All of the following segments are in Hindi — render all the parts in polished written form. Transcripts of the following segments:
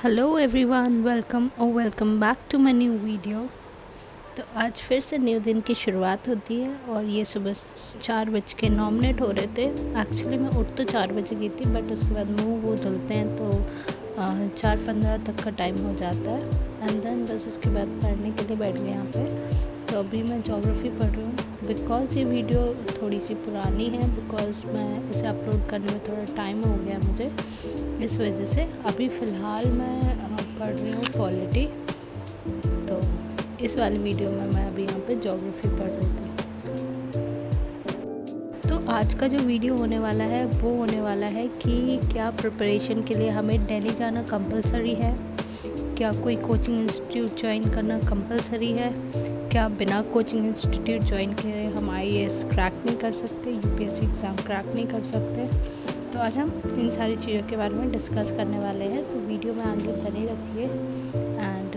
Hello everyone, welcome back to my new video. तो आज फिर से न्यू दिन की शुरुआत होती है और ये सुबह 4:09 हो रहे थे। एक्चुअली मैं उठ तो 4 बजे गई थी, बट उसके बाद मुँह वो धुलते हैं तो 4:15 तक का टाइम हो जाता है। एंड देन बस उसके बाद पढ़ने के लिए बैठ गए यहाँ पे। तो अभी मैं ज्योग्राफी पढ़ रही हूँ। बिकॉज़ ये वीडियो थोड़ी सी पुरानी है, बिकॉज़ मैं इसे अपलोड करने में थोड़ा टाइम हो गया मुझे, इस वजह से अभी फ़िलहाल मैं पढ़ रही हूँ पॉलिटी। तो इस वाली वीडियो में मैं अभी यहाँ पे ज्योग्राफी पढ़ रही थी। तो आज का जो वीडियो होने वाला है वो होने वाला है कि क्या प्रिपरेशन के लिए हमें दिल्ली जाना कंपलसरी है, क्या कोई कोचिंग इंस्टीट्यूट ज्वाइन करना कंपलसरी है, क्या बिना कोचिंग इंस्टीट्यूट ज्वाइन किए हम IAS क्रैक नहीं कर सकते, UPSC एग्ज़ाम क्रैक नहीं कर सकते। तो आज हम इन सारी चीज़ों के बारे में डिस्कस करने वाले हैं। तो वीडियो में आगे बने रखिए and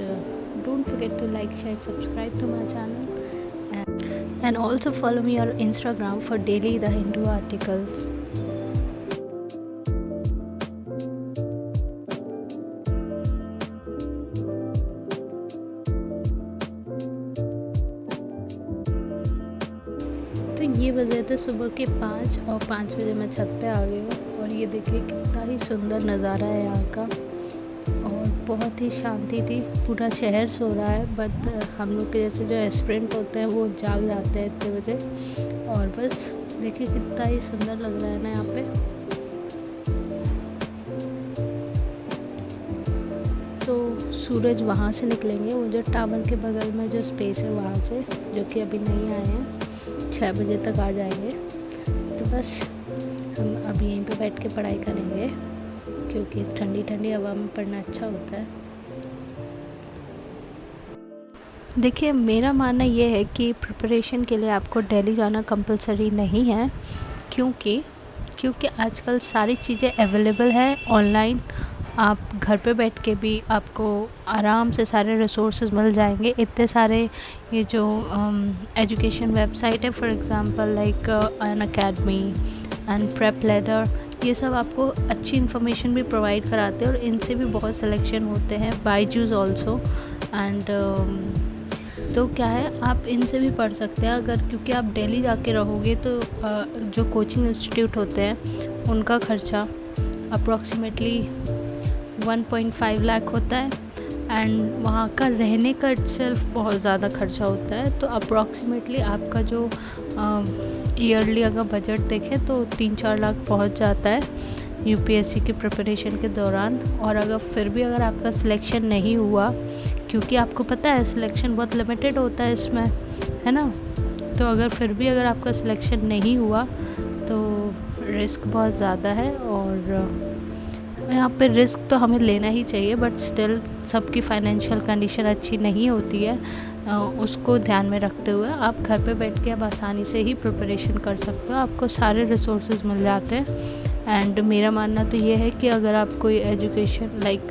don't forget to like, share, subscribe to my channel and also follow me on Instagram for daily The Hindu articles. तो ये बजे थे सुबह के 5 और 5 बजे मैं छत पे आ गई हूँ और ये देखिए कितना ही सुंदर नज़ारा है यहाँ का और बहुत ही शांति थी। पूरा शहर सो रहा है, बट हम लोग के जैसे जो एस्पिरेंट होते हैं वो जाग जाते हैं इतने बजे। और बस देखिए कितना ही सुंदर लग रहा है ना यहाँ पे। तो सूरज वहाँ से निकलेंगे, वो जो टावर के बगल में जो स्पेस है वहाँ से, जो कि अभी नहीं आए हैं, 6 बजे तक आ जाएंगे। तो बस हम अभी यहीं पे बैठ के पढ़ाई करेंगे क्योंकि ठंडी ठंडी हवा में पढ़ना अच्छा होता है। देखिए, मेरा मानना ये है कि प्रिपरेशन के लिए आपको दिल्ली जाना कंपलसरी नहीं है, क्योंकि आजकल सारी चीज़ें अवेलेबल है ऑनलाइन। आप घर पे बैठ के भी आपको आराम से सारे रिसोर्सेज मिल जाएंगे। इतने सारे ये जो एजुकेशन वेबसाइट है, for example like Unacademy and PrepLadder, ये सब आपको अच्छी इन्फॉर्मेशन भी प्रोवाइड कराते हैं और इनसे भी बहुत सिलेक्शन होते हैं। बायजूस ऑल्सो एंड तो क्या है, आप इनसे भी पढ़ सकते हैं अगर, क्योंकि आप दिल्ली जाके रहोगे तो जो कोचिंग इंस्टीट्यूट होते हैं उनका खर्चा अप्रॉक्सीमेटली 1.5 लाख होता है एंड वहाँ का रहने का इटसेल्फ बहुत ज़्यादा खर्चा होता है। तो अप्रॉक्सीमेटली आपका जो ईयरली अगर बजट देखें तो 3-4 लाख पहुँच जाता है UPSC की प्रिपरेशन के दौरान। और अगर फिर भी अगर आपका सिलेक्शन नहीं हुआ, क्योंकि आपको पता है सिलेक्शन बहुत लिमिटेड होता है इसमें, है ना, तो अगर आपका सिलेक्शन नहीं हुआ तो रिस्क बहुत ज़्यादा है। और यहाँ पे रिस्क तो हमें लेना ही चाहिए, बट स्टिल सबकी फाइनेंशियल कंडीशन अच्छी नहीं होती है। उसको ध्यान में रखते हुए आप घर पे बैठ के अब आसानी से ही प्रिपरेशन कर सकते हो, आपको सारे रिसोर्सेज मिल जाते हैं। एंड मेरा मानना तो ये है कि अगर आप कोई एजुकेशन लाइक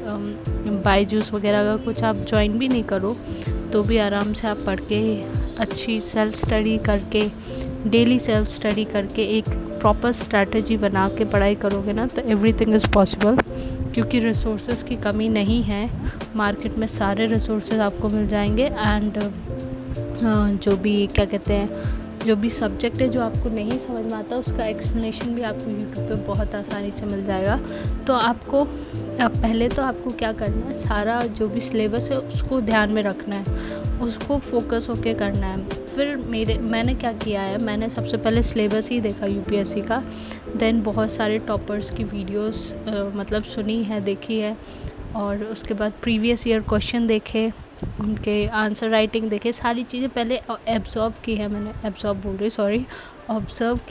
बायजूस वगैरह अगर कुछ आप ज्वाइन भी नहीं करो तो भी आराम से आप पढ़ के अच्छी सेल्फ स्टडी करके, डेली सेल्फ स्टडी करके एक प्रॉपर स्ट्रैटेजी बना के पढ़ाई करोगे ना, तो एवरीथिंग इज़ पॉसिबल। क्योंकि रिसोर्सेज की कमी नहीं है, मार्केट में सारे रिसोर्सेज आपको मिल जाएंगे। एंड जो भी क्या कहते हैं, जो भी सब्जेक्ट है जो आपको नहीं समझ में आता उसका एक्सप्लेनेशन भी आपको यूट्यूब पे बहुत आसानी से मिल जाएगा। तो आपको पहले तो आपको क्या करना है, सारा जो भी सिलेबस है उसको ध्यान में रखना है, उसको फोकस होके करना है। फिर मैंने क्या किया है, मैंने सबसे पहले सिलेबस ही देखा UPSC का, देन बहुत सारे टॉपर्स की वीडियोस मतलब सुनी है, देखी है, और उसके बाद प्रीवियस ईयर क्वेश्चन देखे, उनके आंसर राइटिंग देखे, सारी चीज़ें पहले ऑब्ज़र्व की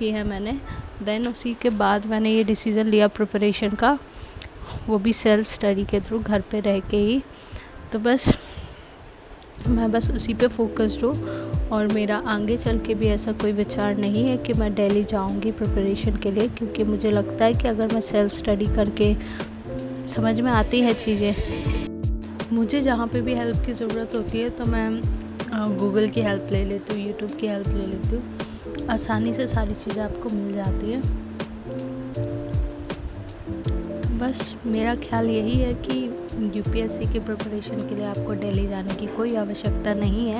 है मैंने। देन उसी के बाद मैंने ये डिसीज़न लिया प्रिपरेशन का, वो भी सेल्फ स्टडी के थ्रू घर पे रह के ही। तो मैं बस उसी पे फोकस्ड हूँ और मेरा आगे चल के भी ऐसा कोई विचार नहीं है कि मैं दिल्ली जाऊँगी प्रिपरेशन के लिए, क्योंकि मुझे लगता है कि अगर मैं सेल्फ स्टडी करके समझ में आती है चीज़ें, मुझे जहाँ पे भी हेल्प की ज़रूरत होती है तो मैं गूगल की हेल्प ले लेती हूँ, यूट्यूब की हेल्प ले लेती हूँ, आसानी से सारी चीज़ें आपको मिल जाती है। तो बस मेरा ख्याल यही है कि यूपीएससी की प्रिपरेशन के लिए आपको दिल्ली जाने की कोई आवश्यकता नहीं है।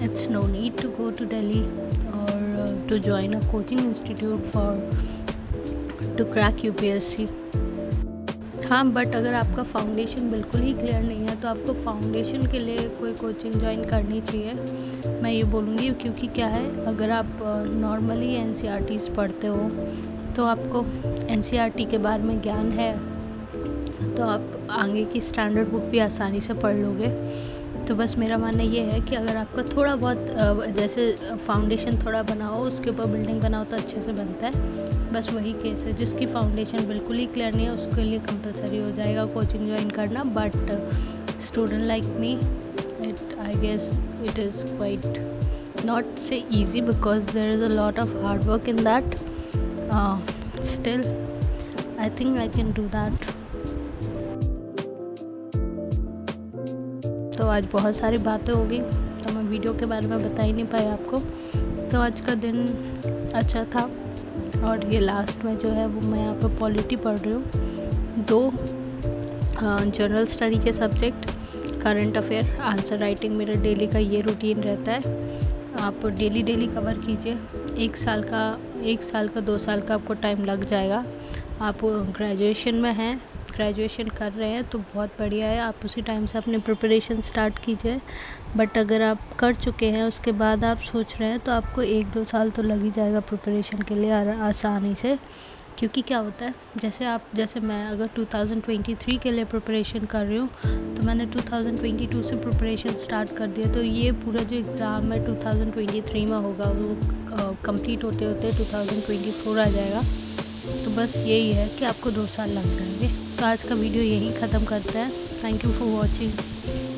It's no need to go to Delhi और to join a coaching institute for to crack UPSC. हाँ, बट अगर आपका फाउंडेशन बिल्कुल ही क्लियर नहीं है तो आपको फाउंडेशन के लिए कोई कोचिंग ज्वाइन करनी चाहिए, मैं ये बोलूँगी। क्योंकि क्या है, अगर आप नॉर्मली एनसीईआरटीज़ पढ़ते हो तो आपको एनसीईआरटी के बारे में ज्ञान है तो आप आगे की स्टैंडर्ड बुक भी आसानी से पढ़ लोगे। तो बस मेरा मानना ये है कि अगर आपका थोड़ा बहुत जैसे फाउंडेशन थोड़ा बनाओ, उसके ऊपर बिल्डिंग बनाओ तो अच्छे से बनता है। बस वही केस है, जिसकी फाउंडेशन बिल्कुल ही क्लियर नहीं है उसके लिए कंपलसरी हो जाएगा कोचिंग ज्वाइन करना। But student like me, it I guess it is quite not so easy because there is a lot of hard work in that. Still I think I can do that. तो आज बहुत सारी बातें हो गई तो मैं वीडियो के बारे में बता ही नहीं पाई आपको। तो आज का दिन अच्छा था और ये लास्ट में जो है वो मैं यहाँ पे पॉलिटी पढ़ रही हूँ। 2 जनरल स्टडी के subject, current affair, answer writing, मेरा डेली का ये रूटीन रहता है। आप डेली कवर कीजिए। 1 साल का 2 साल का आपको टाइम लग जाएगा। आप ग्रेजुएशन में हैं, ग्रेजुएशन कर रहे हैं तो बहुत बढ़िया है, आप उसी टाइम से अपनी प्रिपरेशन स्टार्ट कीजिए। बट अगर आप कर चुके हैं उसके बाद आप सोच रहे हैं तो आपको 1-2 साल तो लग ही जाएगा प्रिपरेशन के लिए आसानी से। क्योंकि क्या होता है, जैसे मैं अगर 2023 के लिए प्रिपरेशन कर रही हूँ तो मैंने 2022 से प्रिपरेशन स्टार्ट कर दिया, तो ये पूरा जो एग्ज़ाम है 2023 में होगा वो कंप्लीट होते होते 2024 आ जाएगा। तो बस यही है कि आपको 2 साल लग जाएंगे। तो आज का वीडियो यहीं ख़त्म करते हैं। Thank you for watching.